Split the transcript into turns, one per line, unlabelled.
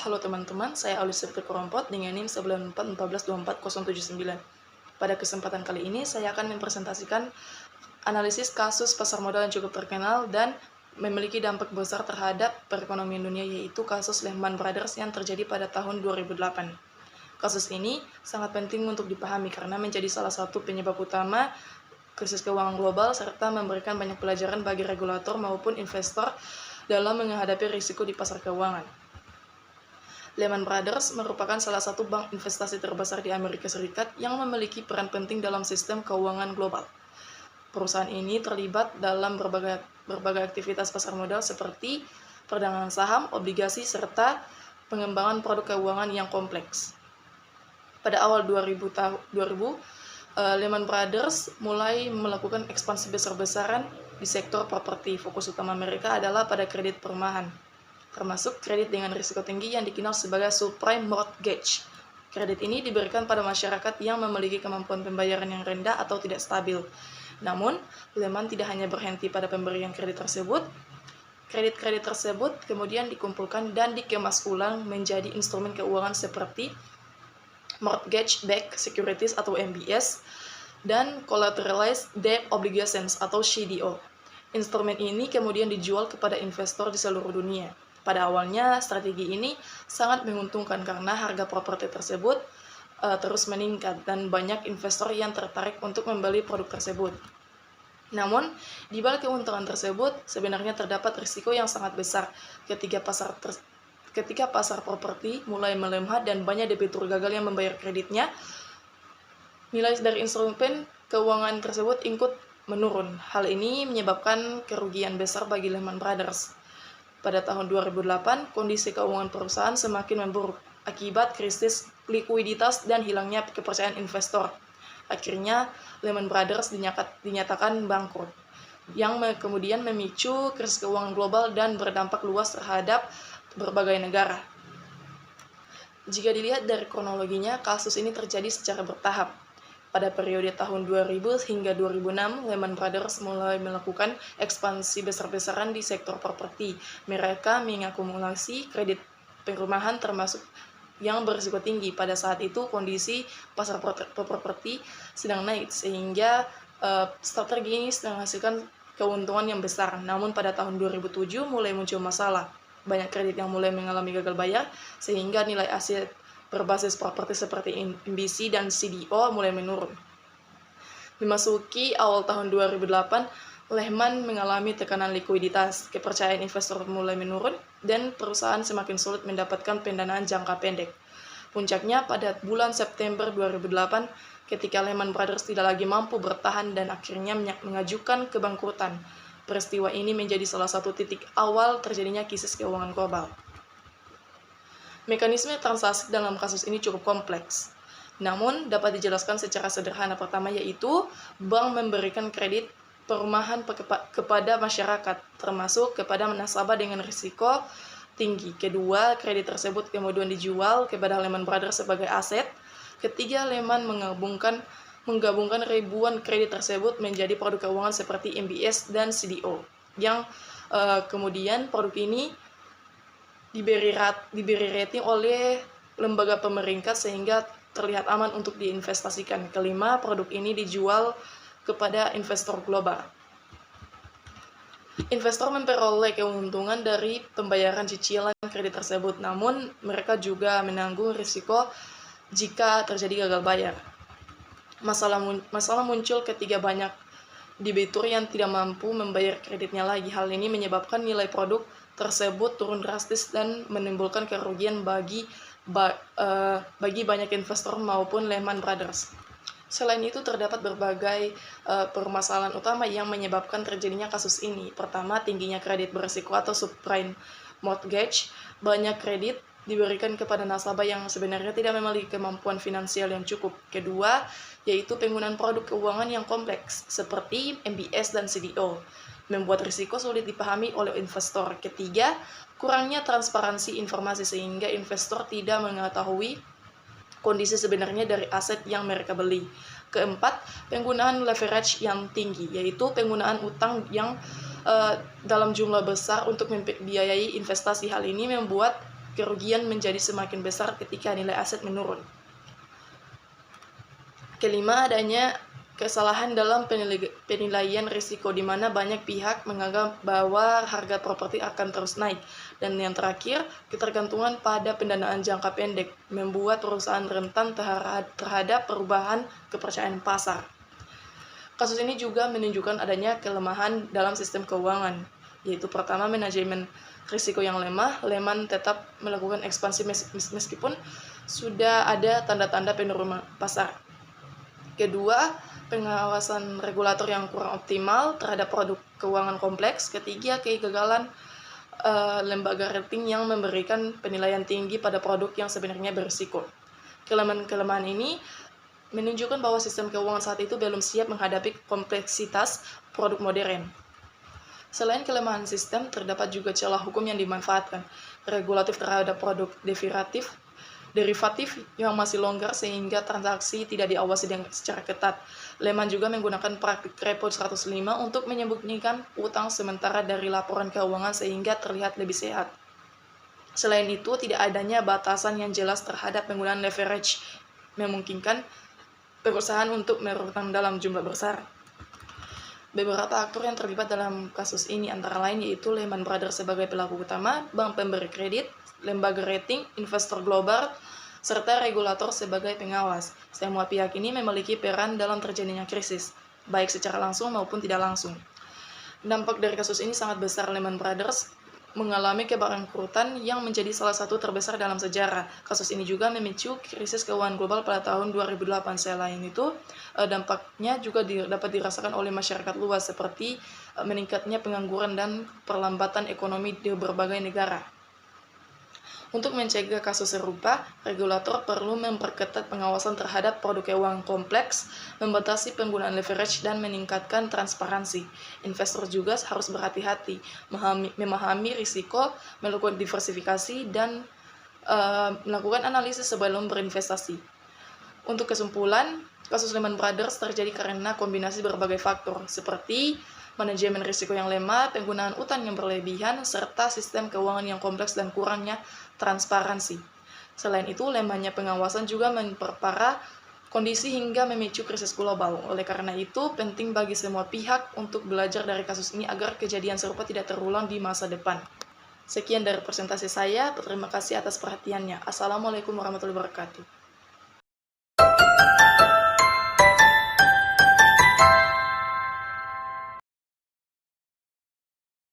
Halo teman-teman, saya Aulis Sirti Korompot dengan NIM 9414244079. Pada kesempatan kali ini, saya akan mempresentasikan analisis kasus pasar modal yang cukup terkenal dan memiliki dampak besar terhadap perekonomian dunia, yaitu kasus Lehman Brothers yang terjadi pada tahun 2008. Kasus ini sangat penting untuk dipahami karena menjadi salah satu penyebab utama krisis keuangan global serta memberikan banyak pelajaran bagi regulator maupun investor dalam menghadapi risiko di pasar keuangan. Lehman Brothers merupakan salah satu bank investasi terbesar di Amerika Serikat yang memiliki peran penting dalam sistem keuangan global. Perusahaan ini terlibat dalam berbagai aktivitas pasar modal seperti perdagangan saham, obligasi, serta pengembangan produk keuangan yang kompleks. Pada awal 2000, Lehman Brothers mulai melakukan ekspansi besar-besaran di sektor properti. Fokus utama mereka adalah pada kredit perumahan, termasuk kredit dengan risiko tinggi yang dikenal sebagai subprime mortgage. Kredit ini diberikan pada masyarakat yang memiliki kemampuan pembayaran yang rendah atau tidak stabil. Namun, Lehman tidak hanya berhenti pada pemberian kredit tersebut. Kredit-kredit tersebut kemudian dikumpulkan dan dikemas ulang menjadi instrumen keuangan seperti mortgage-backed securities atau MBS dan collateralized debt obligations atau CDO. Instrumen ini kemudian dijual kepada investor di seluruh dunia. Pada awalnya, strategi ini sangat menguntungkan karena harga properti tersebut terus meningkat dan banyak investor yang tertarik untuk membeli produk tersebut. Namun, di balik keuntungan tersebut, sebenarnya terdapat risiko yang sangat besar ketika pasar properti mulai melemah dan banyak debitur gagal yang membayar kreditnya. Nilai dari instrumen keuangan tersebut ikut menurun. Hal ini menyebabkan kerugian besar bagi Lehman Brothers. Pada tahun 2008, kondisi keuangan perusahaan semakin memburuk akibat krisis likuiditas dan hilangnya kepercayaan investor. Akhirnya, Lehman Brothers dinyatakan bangkrut, yang kemudian memicu krisis keuangan global dan berdampak luas terhadap berbagai negara. Jika dilihat dari kronologinya, kasus ini terjadi secara bertahap. Pada periode tahun 2000 hingga 2006, Lehman Brothers mulai melakukan ekspansi besar-besaran di sektor properti. Mereka mengakumulasi kredit perumahan termasuk yang berisiko tinggi. Pada saat itu, kondisi pasar properti sedang naik, sehingga strategi ini sedang menghasilkan keuntungan yang besar. Namun pada tahun 2007 mulai muncul masalah. Banyak kredit yang mulai mengalami gagal bayar, sehingga nilai aset berbasis properti seperti MBC dan CDO mulai menurun. Memasuki awal tahun 2008, Lehman mengalami tekanan likuiditas, kepercayaan investor mulai menurun, dan perusahaan semakin sulit mendapatkan pendanaan jangka pendek. Puncaknya pada bulan September 2008, ketika Lehman Brothers tidak lagi mampu bertahan dan akhirnya mengajukan kebangkrutan. Peristiwa ini menjadi salah satu titik awal terjadinya krisis keuangan global. Mekanisme transaksi dalam kasus ini cukup kompleks, namun dapat dijelaskan secara sederhana. Pertama yaitu bank memberikan kredit perumahan kepada masyarakat, termasuk kepada nasabah dengan risiko tinggi. Kedua, kredit tersebut kemudian dijual kepada Lehman Brothers sebagai aset. Ketiga, Lehman menggabungkan ribuan kredit tersebut menjadi produk keuangan seperti MBS dan CDO, yang kemudian produk ini diberi rating oleh lembaga pemeringkat sehingga terlihat aman untuk diinvestasikan. Kelima, produk ini dijual kepada investor global. Investor memperoleh keuntungan dari pembayaran cicilan kredit tersebut, namun mereka juga menanggung risiko jika terjadi gagal bayar. Masalah muncul ketika banyak debitur yang tidak mampu membayar kreditnya lagi. Hal ini menyebabkan nilai produk tersebut turun drastis dan menimbulkan kerugian bagi banyak investor maupun Lehman Brothers. Selain itu, terdapat berbagai permasalahan utama yang menyebabkan terjadinya kasus ini. Pertama, tingginya kredit berisiko atau subprime mortgage. Banyak kredit diberikan kepada nasabah yang sebenarnya tidak memiliki kemampuan finansial yang cukup. Kedua, yaitu penggunaan produk keuangan yang kompleks seperti MBS dan CDO, membuat risiko sulit dipahami oleh investor. Ketiga, kurangnya transparansi informasi sehingga investor tidak mengetahui kondisi sebenarnya dari aset yang mereka beli. Keempat, penggunaan leverage yang tinggi, yaitu penggunaan utang yang dalam jumlah besar untuk membiayai investasi. Hal ini membuat kerugian menjadi semakin besar ketika nilai aset menurun. Kelima, adanya kesalahan dalam penilaian risiko di mana banyak pihak menganggap bahwa harga properti akan terus naik. Dan yang terakhir, ketergantungan pada pendanaan jangka pendek membuat perusahaan rentan terhadap perubahan kepercayaan pasar. Kasus ini juga menunjukkan adanya kelemahan dalam sistem keuangan, yaitu pertama, manajemen risiko yang lemah. Lehman tetap melakukan ekspansi meskipun sudah ada tanda-tanda penurunan pasar. Kedua, pengawasan regulator yang kurang optimal terhadap produk keuangan kompleks. Ketiga, kegagalan lembaga rating yang memberikan penilaian tinggi pada produk yang sebenarnya berisiko. Kelemahan ini menunjukkan bahwa sistem keuangan saat itu belum siap menghadapi kompleksitas produk modern. Selain kelemahan sistem, terdapat juga celah hukum yang dimanfaatkan. Regulatif terhadap produk derivatif yang masih longgar sehingga transaksi tidak diawasi secara ketat. Lehman juga menggunakan praktik repo 105 untuk menyembunyikan utang sementara dari laporan keuangan sehingga terlihat lebih sehat. Selain itu, tidak adanya batasan yang jelas terhadap penggunaan leverage memungkinkan perusahaan untuk berutang dalam jumlah besar. Beberapa aktor yang terlibat dalam kasus ini antara lain yaitu Lehman Brothers sebagai pelaku utama, bank pemberi kredit, lembaga rating, investor global, serta regulator sebagai pengawas. Semua pihak ini memiliki peran dalam terjadinya krisis, baik secara langsung maupun tidak langsung. Dampak dari kasus ini sangat besar. Lehman Brothers mengalami kebangkrutan yang menjadi salah satu terbesar dalam sejarah. Kasus ini juga memicu krisis keuangan global pada tahun 2008. Selain itu, dampaknya juga dapat dirasakan oleh masyarakat luas seperti meningkatnya pengangguran dan perlambatan ekonomi di berbagai negara. Untuk mencegah kasus serupa, regulator perlu memperketat pengawasan terhadap produk keuangan kompleks, membatasi penggunaan leverage, dan meningkatkan transparansi. Investor juga harus berhati-hati, memahami risiko, melakukan diversifikasi, dan melakukan analisis sebelum berinvestasi. Untuk kesimpulan, kasus Lehman Brothers terjadi karena kombinasi berbagai faktor, seperti manajemen risiko yang lemah, penggunaan utang yang berlebihan, serta sistem keuangan yang kompleks dan kurangnya transparansi. Selain itu, lemahnya pengawasan juga memperparah kondisi hingga memicu krisis global. Oleh karena itu, penting bagi semua pihak untuk belajar dari kasus ini agar kejadian serupa tidak terulang di masa depan. Sekian dari presentasi saya, terima kasih atas perhatiannya. Assalamualaikum warahmatullahi wabarakatuh.